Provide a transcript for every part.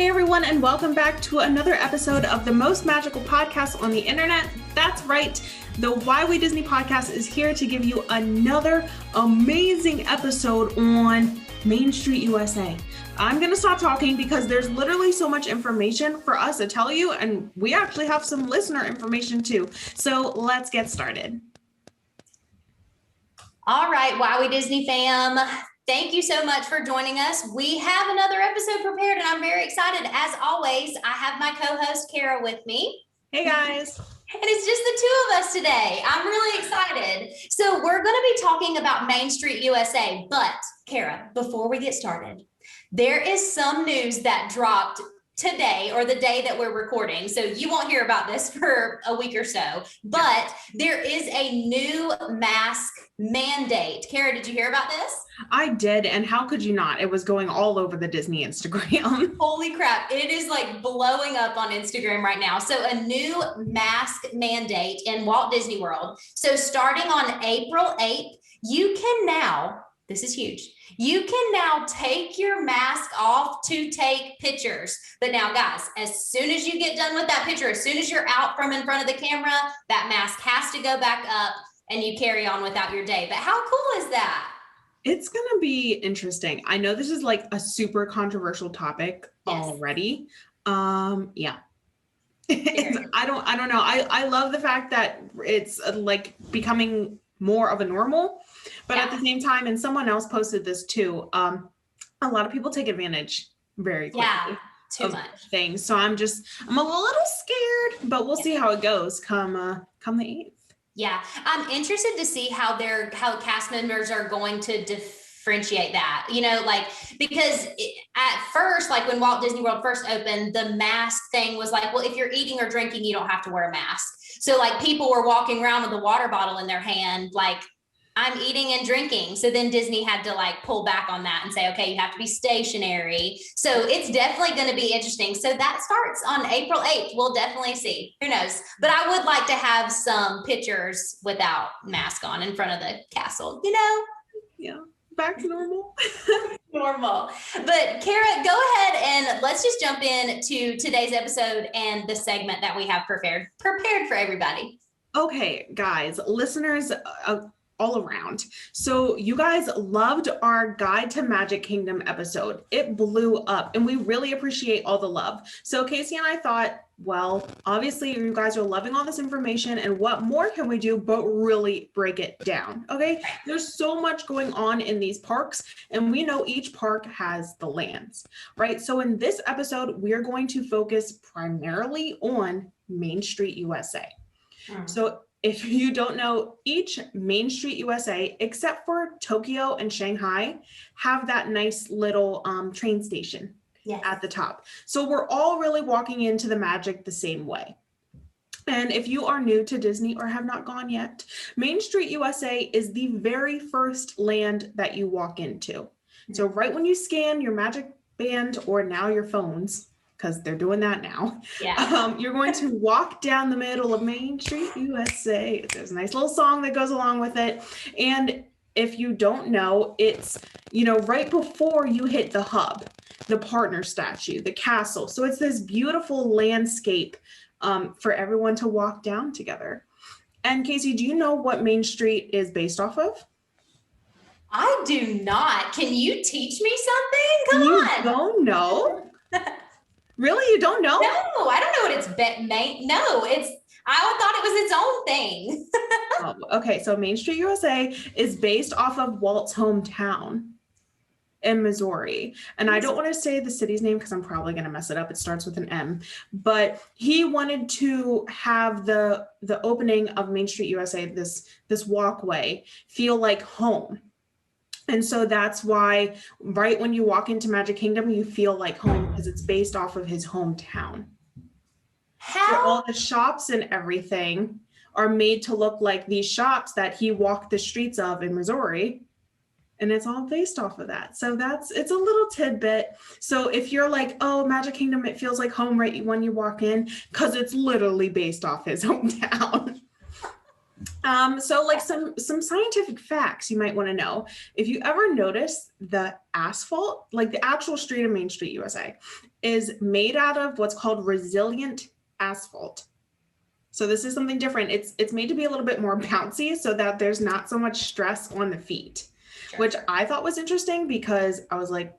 Hey everyone, and welcome back to another episode of the most magical podcast on the internet. That's right, the Why We Disney podcast is here to give you another amazing episode on Main Street USA. I'm going to stop talking because there's literally so much information for us to tell you, and we actually have some listener information too. So let's get started. All right, Why We Disney fam. Thank you so much for joining us. We have another episode prepared and I'm very excited. As always, I have my co-host Kara with me. Hey guys. And it's just the two of us today. I'm really excited. So we're going to be talking about Main Street USA. But Kara, before we get started, there is some news that dropped today or the day that we're recording. So you won't hear about this for a week or so, but there is a new mask mandate. Kara, did you hear about this? I did. And how could you not? It was going all over the Disney Instagram. Holy crap. It is like blowing up on Instagram right now. So a new mask mandate in Walt Disney World. So starting on April 8th, you can now, this is huge, you can now take your mask off to take pictures. But now guys, as soon as you get done with that picture, as soon as you're out from in front of the camera, that mask has to go back up and you carry on without your day. But how cool is that? It's going to be interesting. I know this is like a super controversial topic already. Yeah. I don't know. I love the fact that it's like becoming more of a normal, but at the same time, and someone else posted this too, a lot of people take advantage very quickly. Yeah, too much things. So I'm a little scared, but we'll see how it goes come the 8th. Yeah, I'm interested to see how cast members are going to differentiate that, because at first, like when Walt Disney World first opened, the mask thing was like, well, if you're eating or drinking, you don't have to wear a mask. So like people were walking around with a water bottle in their hand, like I'm eating and drinking. So then Disney had to like pull back on that and say, okay, you have to be stationary. So it's definitely going to be interesting. So that starts on April 8th. We'll definitely see. Who knows? But I would like to have some pictures without mask on in front of the castle, Yeah, back to normal. Normal. But Kara, go ahead and let's just jump into today's episode and the segment that we have prepared for everybody. Okay, guys, listeners, all around. So you guys loved our Guide to Magic Kingdom episode. It blew up and we really appreciate all the love. So Kaycee and I thought, well, obviously you guys are loving all this information and what more can we do but really break it down, okay? There's so much going on in these parks and we know each park has the lands, right? So in this episode, we're going to focus primarily on Main Street USA. So if you don't know, each Main Street USA, except for Tokyo and Shanghai, have that nice little train station at the top. So we're all really walking into the magic the same way. And if you are new to Disney or have not gone yet, Main Street USA is the very first land that you walk into. So right when you scan your magic band or now your phones, because they're doing that now. Yeah. You're going to walk down the middle of Main Street USA. There's a nice little song that goes along with it. And if you don't know, it's, right before you hit the hub, the partner statue, the castle. So it's this beautiful landscape for everyone to walk down together. And Kaycee, do you know what Main Street is based off of? I do not. Can you teach me something? Come on. You don't know? Really? You don't know? No, I don't know what it's No, I thought it was its own thing. Okay, so Main Street USA is based off of Walt's hometown in Missouri. And I don't want to say the city's name because I'm probably going to mess it up. It starts with an M. But he wanted to have the opening of Main Street USA, this walkway, feel like home. And so that's why right when you walk into Magic Kingdom, you feel like home because it's based off of his hometown. So all the shops and everything are made to look like these shops that he walked the streets of in Missouri. And it's all based off of that. So it's a little tidbit. So if you're like, oh, Magic Kingdom, it feels like home right when you walk in, because it's literally based off his hometown. So like some scientific facts you might want to know. If you ever notice the asphalt, like the actual street of Main Street USA, is made out of what's called resilient asphalt. So this is something different. It's made to be a little bit more bouncy so that there's not so much stress on the feet, which I thought was interesting because I was like,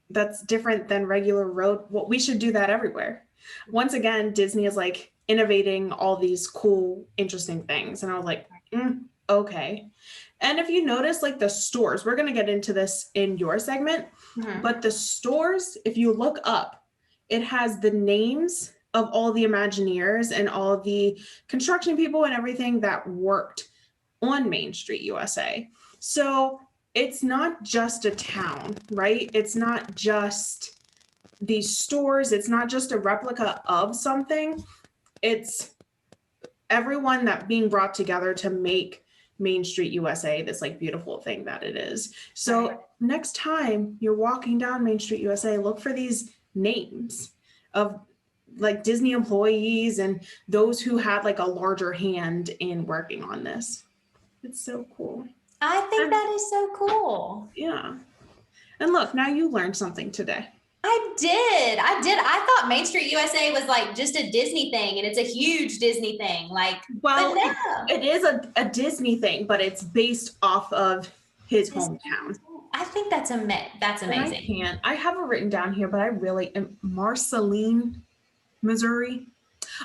that's different than regular road. Well, we should do that everywhere. Once again, Disney is like innovating all these cool, interesting things. And I was like, okay. And if you notice, like the stores, we're going to get into this in your segment, but the stores, if you look up, it has the names of all the Imagineers and all the construction people and everything that worked on Main Street USA. So it's not just a town, right? It's not just these stores. It's not just a replica of something. It's everyone that being brought together to make Main Street USA this like beautiful thing that it is. So next time you're walking down Main Street USA, look for these names of like Disney employees and those who had like a larger hand in working on this. It's so cool. I think that is so cool. Yeah. And look, now you learned something today. I did. I thought Main Street USA was like just a Disney thing, and it's a huge Disney thing. Like, well, no. it is a Disney thing, but it's based off of his hometown. I think that's amazing. I have it written down here, but I really am Marceline, Missouri.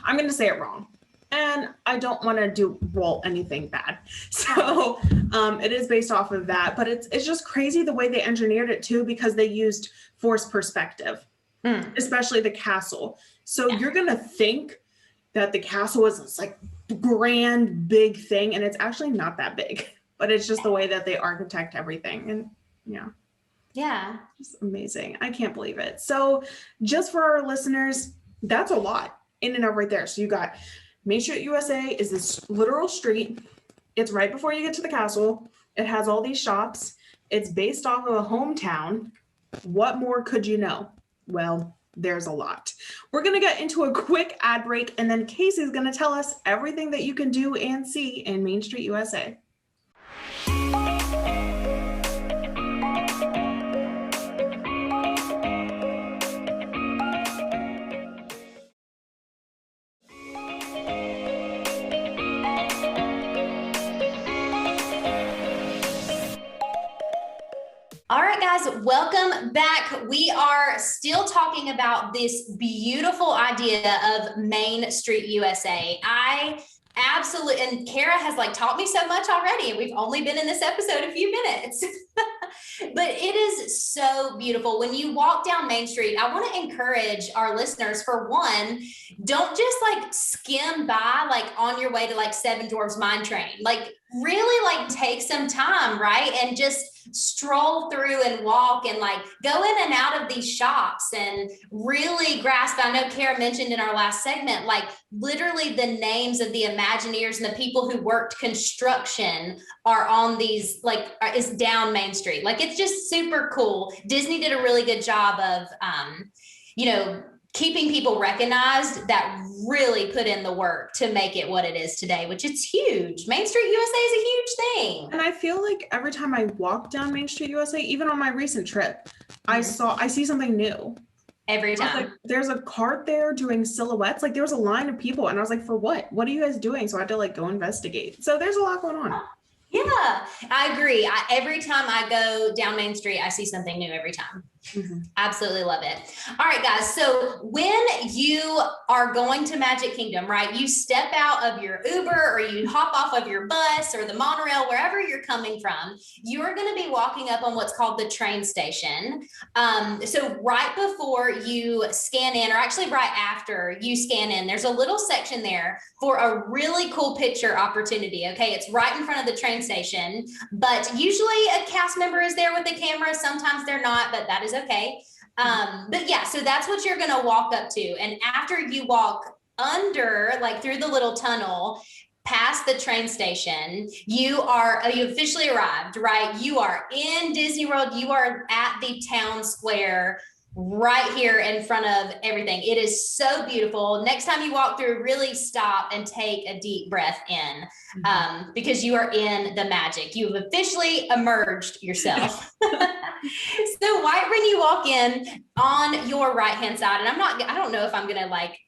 I'm going to say it wrong. And I don't want to do Walt anything bad. So it is based off of that, but it's just crazy the way they engineered it too, because they used forced perspective, especially the castle. So you're going to think that the castle is this like grand, big thing. And it's actually not that big, but it's just the way that they architect everything. And yeah, it's amazing. I can't believe it. So just for our listeners, that's a lot in and of right there. So you got Main Street USA is this literal street. It's right before you get to the castle. It has all these shops. It's based off of a hometown. What more could you know? Well, there's a lot. We're going to get into a quick ad break, and then Kaycee is going to tell us everything that you can do and see in Main Street USA. All right, guys, welcome back. We are still talking about this beautiful idea of Main Street USA. I absolutely, and Kara has like taught me so much already, and we've only been in this episode a few minutes, but it is so beautiful. When you walk down Main Street, I want to encourage our listeners, for one, don't just like skim by like on your way to like Seven Dwarfs Mine Train. Like really like take some time, right? And just stroll through and walk and like go in and out of these shops and really grasp. I know Kara mentioned in our last segment, like literally the names of the Imagineers and the people who worked construction are on these, like is down Main Street. Like it's just super cool. Disney did a really good job of, keeping people recognized that really put in the work to make it what it is today, which it's huge. Main Street USA is a huge thing. And I feel like every time I walk down Main Street USA, even on my recent trip, I see something new. Every time. Like, there's a cart there doing silhouettes. Like there was a line of people and I was like, for what? What are you guys doing? So I had to like go investigate. So there's a lot going on. Yeah, I agree. Every time I go down Main Street, I see something new every time. Absolutely love it. All right, guys. So when you are going to Magic Kingdom, right, you step out of your Uber or you hop off of your bus or the monorail, wherever you're coming from, you're going to be walking up on what's called the train station. So right before you scan in, or actually right after you scan in, there's a little section there for a really cool picture opportunity. Okay. It's right in front of the train station, but usually a cast member is there with the camera. Sometimes they're not, but that is okay. But yeah, so that's what you're going to walk up to. And after you walk under, like through the little tunnel, past the train station, you officially arrived, right? You are in Disney World. You are at the town square right here in front of everything. It is so beautiful. Next time you walk through, really stop and take a deep breath in, because you are in the magic. You've officially emerged yourself. So when you walk in on your right-hand side, and I don't know if I'm going to like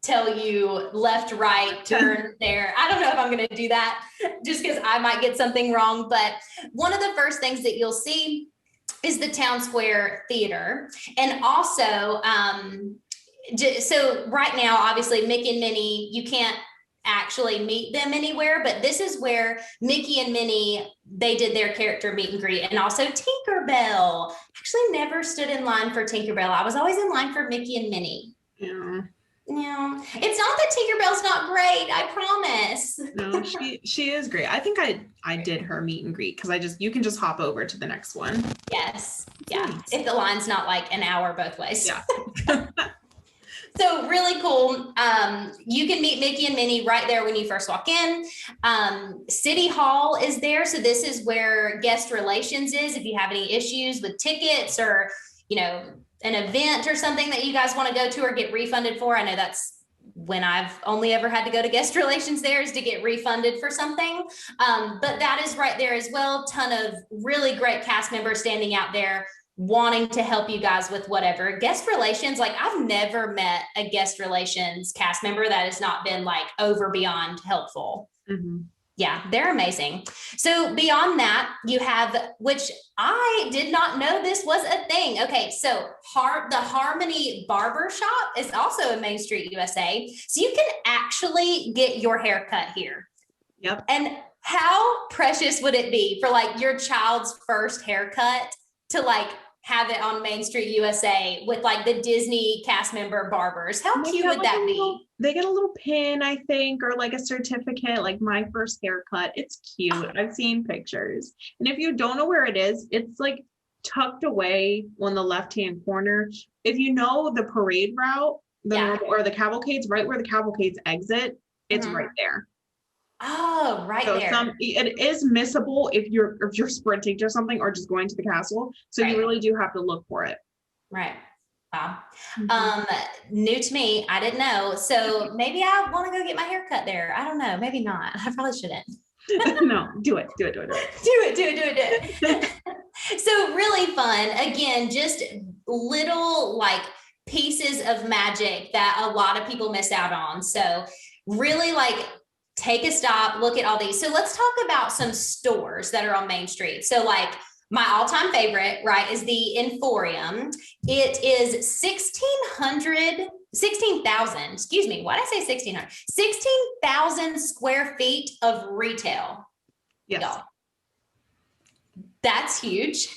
tell you left, right, turn there. I don't know if I'm going to do that just because I might get something wrong. But one of the first things that you'll see is the Town Square Theater. And also, so right now, obviously, Mickey and Minnie, you can't actually meet them anywhere, but this is where Mickey and Minnie, they did their character meet and greet. And also Tinkerbell. Actually never stood in line for Tinkerbell. I was always in line for Mickey and Minnie. Yeah. Yeah, it's not that Tinkerbell's not great, I promise. No, she is great. I think I did her meet and greet because you can just hop over to the next one. Yes. Yeah. Nice. If the line's not like an hour both ways. Yeah. So really cool. You can meet Mickey and Minnie right there when you first walk in. City Hall is there. So this is where guest relations is. If you have any issues with tickets or, an event or something that you guys want to go to or get refunded for. I know that's when I've only ever had to go to guest relations there, is to get refunded for something. But that is right there as well. Ton of really great cast members standing out there wanting to help you guys with whatever. Guest relations, like I've never met a guest relations cast member that has not been like over beyond helpful. Mm-hmm. Yeah, they're amazing. So beyond that, you have, which I did not know this was a thing. Okay, so the Harmony Barber Shop is also in Main Street, USA. So you can actually get your hair cut here. Yep. And how precious would it be for like your child's first haircut to like have it on Main Street, USA with like the Disney cast member barbers? How cute would that be? They get a little pin, I think, or like a certificate, like my first haircut. It's cute. I've seen pictures. And if you don't know where it is, it's like tucked away on the left-hand corner. If you know the parade route, or the cavalcades, right where the cavalcades exit, it's right there. Oh, right there. It is missable if you're sprinting to something or just going to the castle. So you really do have to look for it. Right. Wow. New to me. I didn't know. So maybe I want to go get my hair cut there. I don't know. Maybe not. I probably shouldn't. No, do it. Do it. So really fun. Again, just little like pieces of magic that a lot of people miss out on. So really like take a stop, look at all these. So let's talk about some stores that are on Main Street. So like my all-time favorite, right, is the Emporium. It is 16,000, excuse me, why did I say 1,600? 16,000 square feet of retail. Yes. Y'all. That's huge.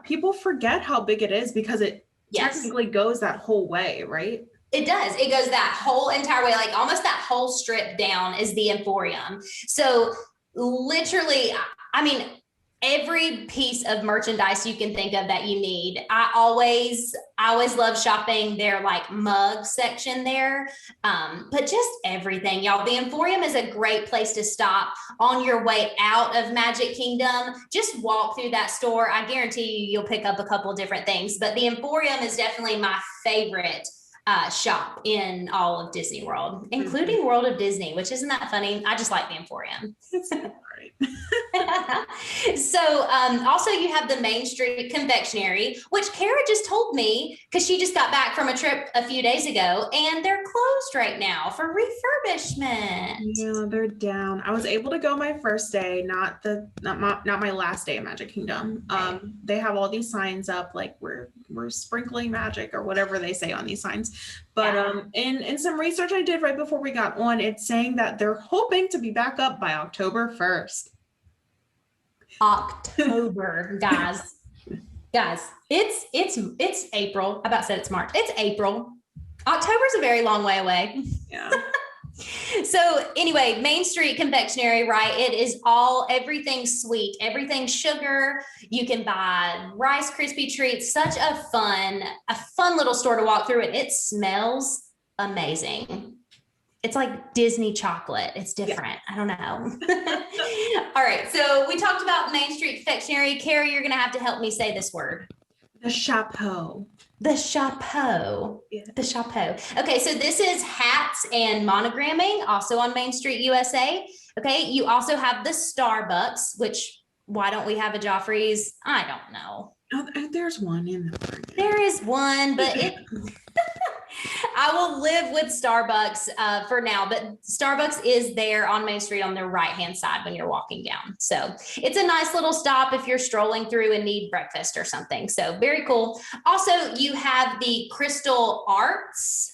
People forget how big it is because it technically goes that whole way, right? It does. It goes that whole entire way, like almost that whole strip down is the Emporium. So literally, I mean, every piece of merchandise you can think of that you need. I always love shopping their like mug section there. But just everything, y'all. The Emporium is a great place to stop on your way out of Magic Kingdom. Just walk through that store. I guarantee you'll pick up a couple of different things, but the Emporium is definitely my favorite shop in all of Disney World, including World of Disney, which isn't that funny. I just like the Emporium. So also you have the Main Street Confectionary, which Kara just told me because she just got back from a trip a few days ago and they're closed right now for refurbishment. Yeah, they're down. I was able to go my first day, not my last day of Magic Kingdom. They have all these signs up like we're sprinkling magic or whatever they say on these signs. But in some research I did right before we got on, it's saying that they're hoping to be back up by October 1st. October, guys, it's April. I about said it's March. It's April. October's a very long way away. Yeah. So anyway, Main Street Confectionary, right? It is everything sweet, everything sugar. You can buy Rice Krispie treats. Such a fun little store to walk through, and it smells amazing. It's like Disney chocolate. It's different. Yeah. I don't know. All right. So we talked about Main Street Confectionary. Carrie, you're going to have to help me say this word. The chapeau. The chapeau. Yeah. The chapeau. Okay, so this is hats and monogramming, also on Main Street, USA. Okay, you also have the Starbucks, which why don't we have a Joffrey's? I don't know. Oh, there's one in the There is one, but I will live with Starbucks for now, but Starbucks is there on Main Street on the right-hand side when you're walking down. So it's a nice little stop if you're strolling through and need breakfast or something. So very cool. Also, you have the Crystal Arts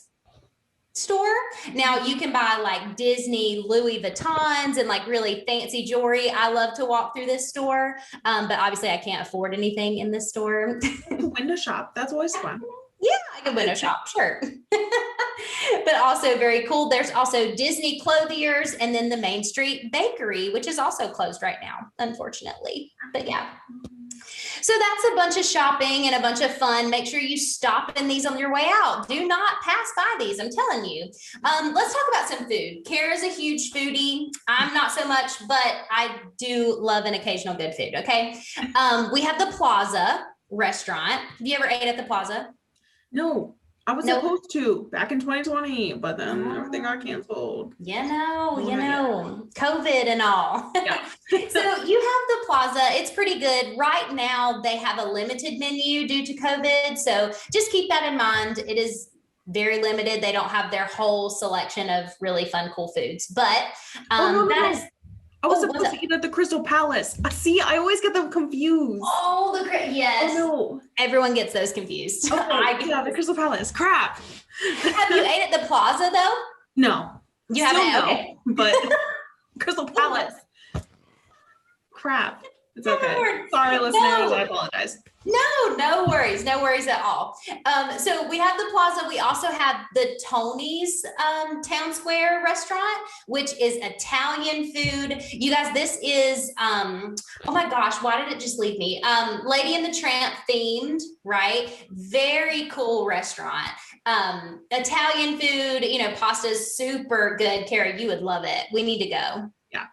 store. Now you can buy like Disney Louis Vuittons and like really fancy jewelry. I love to walk through this store, but obviously I can't afford anything in this store. Window shop. That's always fun. Yeah, I can window shop, sure. But also very cool. There's also Disney Clothiers and then the Main Street Bakery, which is also closed right now, unfortunately. But yeah. So that's a bunch of shopping and a bunch of fun. Make sure you stop in these on your way out. Do not pass by these, I'm telling you. Let's talk about some food. Kara's a huge foodie. I'm not so much, but I do love an occasional good food, okay? We have the Plaza restaurant. Have you ever ate at the Plaza? No, I was supposed to back in 2020, but then everything got canceled. You know, COVID and all. Yeah. So you have the Plaza. It's pretty good. Right now, they have a limited menu due to COVID. So just keep that in mind. It is very limited. They don't have their whole selection of really fun, cool foods. But that is... I was supposed to eat at the Crystal Palace. See, I always get them confused. Oh, yes. Oh, no. Everyone gets those confused. Okay, yeah, the Crystal Palace. Crap. Have you ate at the Plaza, though? No. You haven't? No, okay. But Crystal Palace. Crap. It's okay. Sorry, listeners. I apologize. No worries. No worries at all. So we have the Plaza. We also have the Tony's Town Square restaurant, which is Italian food. You guys, this is, oh my gosh, why did it just leave me? Lady and the Tramp themed, right? Very cool restaurant. Italian food, pasta is super good. Kara, you would love it. We need to go. Yeah.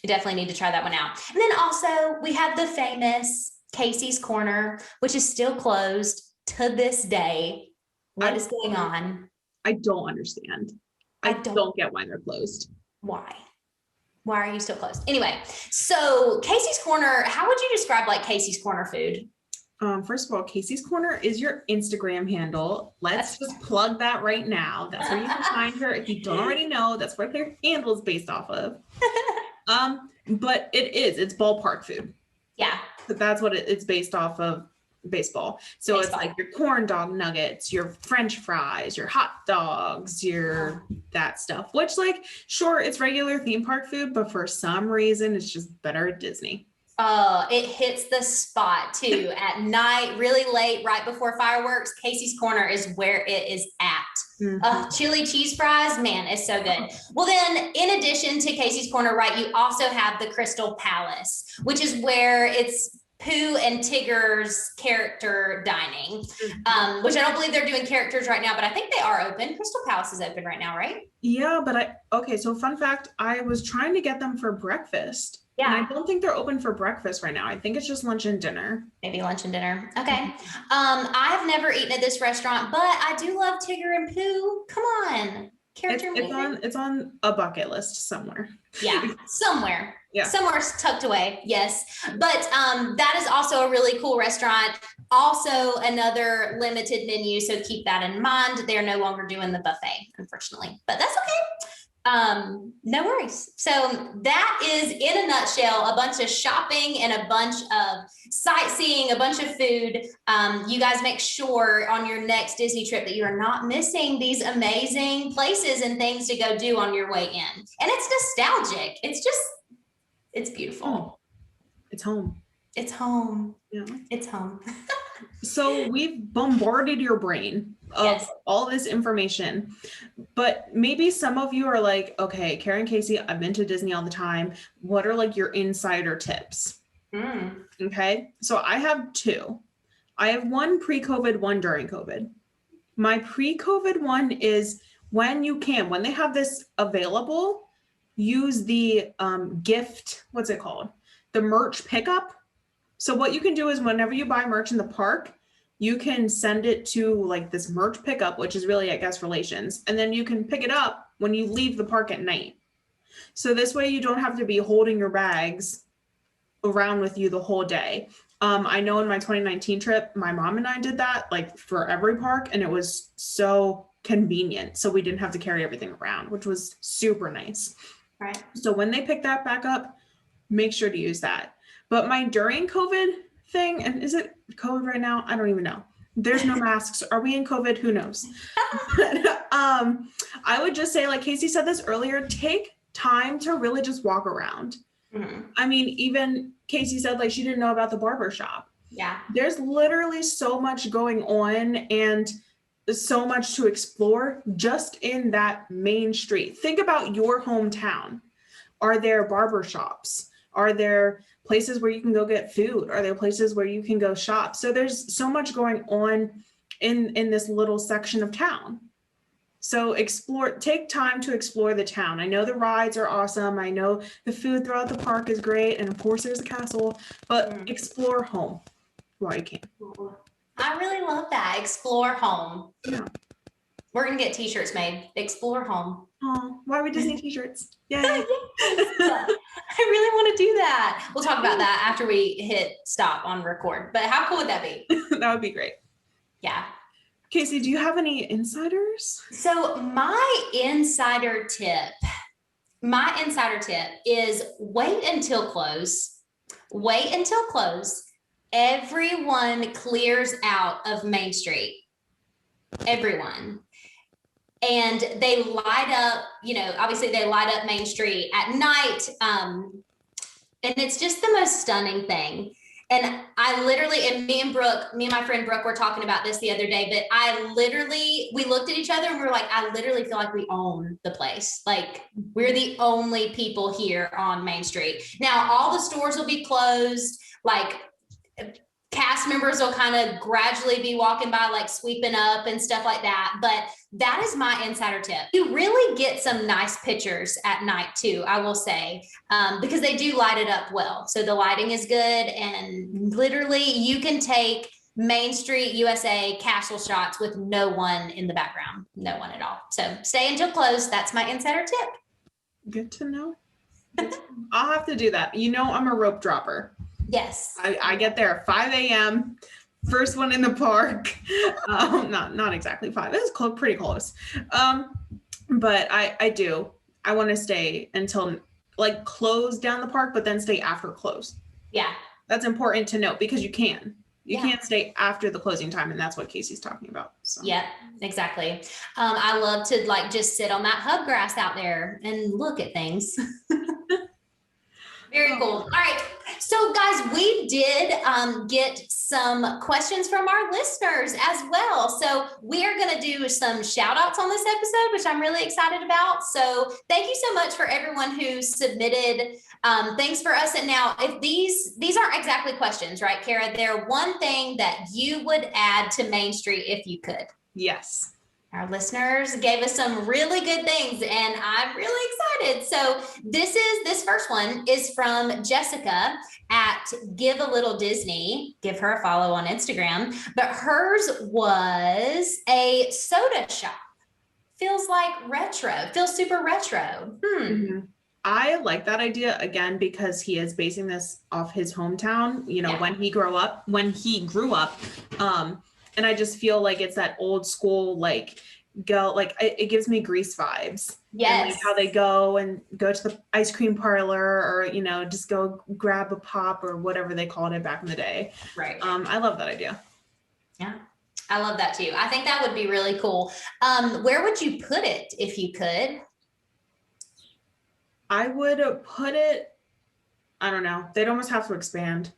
You definitely need to try that one out. And then also we have the famous Kaycee's Corner, which is still closed to this day. What is going on? I don't understand. I don't get why they're closed. Why are you still closed? Anyway, so Kaycee's Corner, how would you describe like Kaycee's Corner food? First of all, Kaycee's Corner is your Instagram handle. Let's just plug that right now. That's where you can find her. If you don't already know, that's where their handle is based off of. But it's ballpark food. Yeah. But that's what it's based off of, baseball. So it's like your corn dog nuggets, your French fries, your hot dogs, that stuff, which sure, it's regular theme park food, but for some reason it's just better at Disney. Oh, it hits the spot too. At night, really late, right before fireworks, Kaycee's Corner is where it is at. Mm-hmm. Chili cheese fries, man, it's so good. Well, then in addition to Kaycee's Corner, right, you also have the Crystal Palace, which is where it's Pooh and Tigger's character dining, which I don't believe they're doing characters right now, but I think they are open. Crystal Palace is open right now, right? Yeah, but so fun fact, I was trying to get them for breakfast. Yeah. And I don't think they're open for breakfast right now. I think it's just lunch and dinner. Maybe lunch and dinner. Okay. I have never eaten at this restaurant, but I do love Tigger and Pooh. Come on. It's on a bucket list somewhere. Yeah, somewhere. Yeah. Somewhere tucked away. Yes. But that is also a really cool restaurant. Also another limited menu. So keep that in mind. They're no longer doing the buffet, unfortunately, but that's okay. No worries. So that is in a nutshell, a bunch of shopping and a bunch of sightseeing, a bunch of food. You guys make sure on your next Disney trip that you are not missing these amazing places and things to go do on your way in. And it's nostalgic. It's beautiful. It's home. It's home. Yeah. It's home. So we've bombarded your brain of all this information, but maybe some of you are like, okay, Kara and Kaycee, I've been to Disney all the time. What are your insider tips? Okay. So I have two. I have one pre-COVID, one during COVID. My pre-COVID one is when they have this available, use the gift, what's it called? The merch pickup. So what you can do is whenever you buy merch in the park, you can send it to like this merch pickup, which is really, I guess, relations. And then you can pick it up when you leave the park at night. So this way you don't have to be holding your bags around with you the whole day. I know in my 2019 trip, my mom and I did that like for every park, and it was so convenient. So we didn't have to carry everything around, which was super nice. Right. So when they pick that back up, make sure to use that. But my during COVID thing, and is it COVID right now? I don't even know. There's no masks. Are we in COVID? Who knows? But, I would just say, like Kaycee said this earlier, take time to really just walk around. Mm-hmm. I mean, even Kaycee said like she didn't know about the barber shop. Yeah. There's literally so much going on and so much to explore just in that main street. Think about your hometown. Are there barber shops? Are there places where you can go get food? Are there places where you can go shop? So there's so much going on in this little section of town. So take time to explore the town. I know the rides are awesome. I know the food throughout the park is great. And of course there's a castle, but explore home while you can. I really love that. Explore home. Yeah. We're going to get t-shirts made. Explore home. Oh, why are we Disney t-shirts? Yay. I really want to do that. We'll talk about that after we hit stop on record. But how cool would that be? That would be great. Yeah. Kaycee, do you have any insiders? So my insider tip is wait until close. Wait until close. Everyone clears out of Main Street. Everyone. And they light up, obviously they light up Main Street at night. And it's just the most stunning thing. And me and my friend Brooke were talking about this the other day, but we looked at each other and we were like, I literally feel like we own the place. Like we're the only people here on Main Street. Now, all the stores will be closed. Like cast members will kind of gradually be walking by, like sweeping up and stuff like that. But that is my insider tip. You really get some nice pictures at night too, I will say, because they do light it up well. So the lighting is good, and literally you can take Main Street USA castle shots with no one in the background, no one at all. So stay until close. That's my insider tip. Good to know. I'll have to do that. I'm a rope dropper. Yes. I get there at 5 a.m. First one in the park. Not exactly 5. It's pretty close. But I do. I want to stay until like close down the park, but then stay after close. Yeah. That's important to note because you can't Yeah. stay after the closing time. And that's what Kaycee's talking about. So. Yep, exactly. I love to like just sit on that hub grass out there and look at things. Very cool. All right. So guys, we did get some questions from our listeners as well. So we are going to do some shout outs on this episode, which I'm really excited about. So thank you so much for everyone who submitted things for us. And now if these aren't exactly questions, right, Kara? They're one thing that you would add to Main Street if you could. Yes. Our listeners gave us some really good things, and I'm really excited. So this first one is from Jessica at Give a Little Disney. Give her a follow on Instagram. But hers was a soda shop. Feels like retro. Feels super retro. Mm-hmm. I like that idea again because he is basing this off his hometown. When he grew up. And I just feel like it's that old school, it gives me Grease vibes. Yes. And, how they go to the ice cream parlor or, just go grab a pop or whatever they called it back in the day. Right. I love that idea. Yeah. I love that too. I think that would be really cool. Where would you put it if you could? I would put it, I don't know. They'd almost have to expand.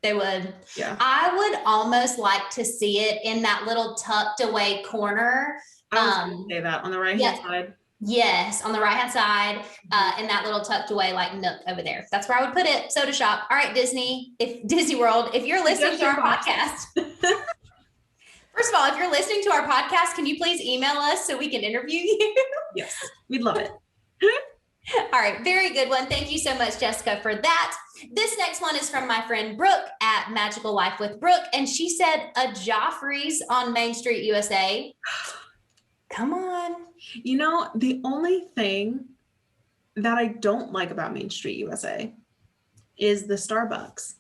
They would. Yeah. I would almost like to see it in that little tucked away corner. I was going to say that on the right hand side. Yes, on the right hand side, in that little tucked away nook over there. That's where I would put it. Soda shop. All right, Disney World, if you're listening to our podcast. First of all, if you're listening to our podcast, can you please email us so we can interview you? Yes, we'd love it. All right, very good one. Thank you so much, Jessica, for that. This next one is from my friend Brooke at Magical Life with Brooke, and she said a Joffrey's on Main Street, USA. Come on. You know, the only thing that I don't like about Main Street, USA is the Starbucks.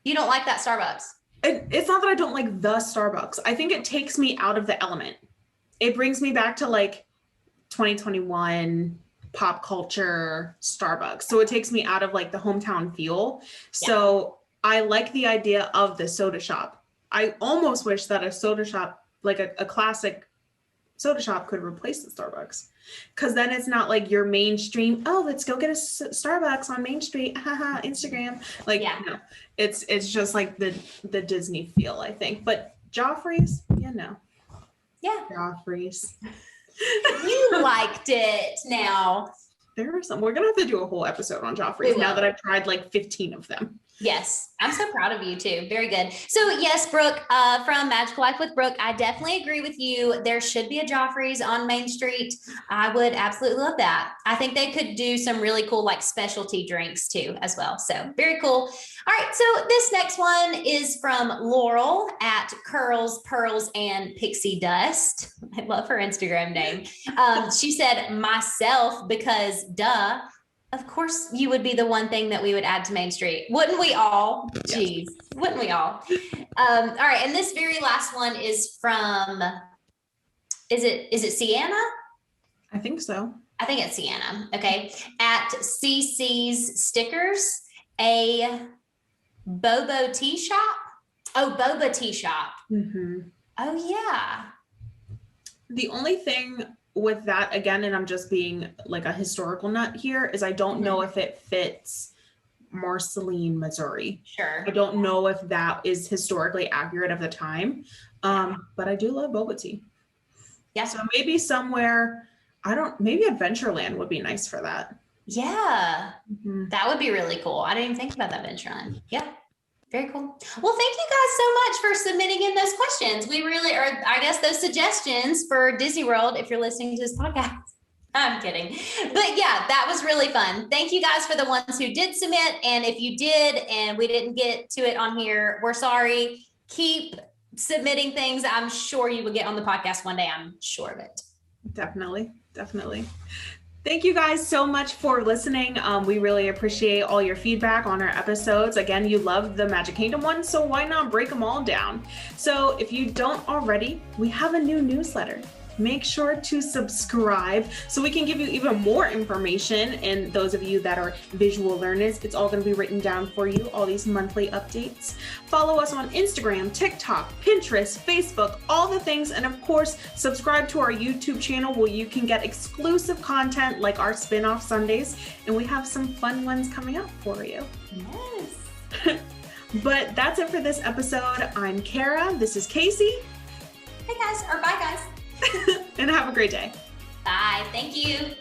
You don't like that Starbucks? It's not that I don't like the Starbucks. I think it takes me out of the element. It brings me back to like 2021 pop culture Starbucks. So it takes me out of like the hometown feel. So I like the idea of the soda shop. I almost wish that a soda shop, like a classic soda shop, could replace the Starbucks. Because then it's not like your mainstream, oh, let's go get a Starbucks on Main Street, haha, Instagram. Like, no, it's just like the Disney feel, I think. But Joffrey's, Joffrey's. You liked it now. There are some. We're going to have to do a whole episode on Joffrey's now that I've tried like 15 of them. Yes, I'm so proud of you too. Very good. So yes, Brooke, from Magical Life with Brooke, I definitely agree with you. There should be a Joffrey's on Main Street. I would absolutely love that. I think they could do some really cool like specialty drinks too as well. So very cool. All right, so this next one is from Laurel at Curls, Pearls, and Pixie Dust. I love her Instagram name. She said myself because duh. Of course, you would be the one thing that we would add to Main Street. Wouldn't we all? Jeez, wouldn't we all? All right, and this very last one is from, is it Sienna? I think so. I think it's Sienna, okay. At CC's Stickers, a Bobo Tea Shop. Oh, Boba Tea Shop. Mm-hmm. Oh, yeah. The only thing with that, again, and I'm just being like a historical nut here, is I don't know if it fits Marceline, Missouri. Sure. I don't know if that is historically accurate of the time. But I do love boba tea. Yeah. So maybe somewhere, maybe Adventureland would be nice for that. Yeah. Mm-hmm. That would be really cool. I didn't even think about that, Adventureland. Yeah. Very cool. Well, thank you guys so much for submitting in those questions. We really are, I guess, those suggestions for Disney World, if you're listening to this podcast. I'm kidding. But yeah, that was really fun. Thank you guys for the ones who did submit. And if you did and we didn't get to it on here, we're sorry. Keep submitting things. I'm sure you will get on the podcast one day. I'm sure of it. Definitely. Thank you guys so much for listening. We really appreciate all your feedback on our episodes. Again, you loved the Magic Kingdom one, so why not break them all down? So if you don't already, we have a new newsletter. Make sure to subscribe so we can give you even more information. And those of you that are visual learners, it's all going to be written down for you, all these monthly updates. Follow us on Instagram, TikTok, Pinterest, Facebook, all the things. And of course, subscribe to our YouTube channel where you can get exclusive content like our spin-off Sundays. And we have some fun ones coming up for you. Yes. But that's it for this episode. I'm Kara. This is Kaycee. Hey guys, or bye guys. And have a great day. Bye. Thank you.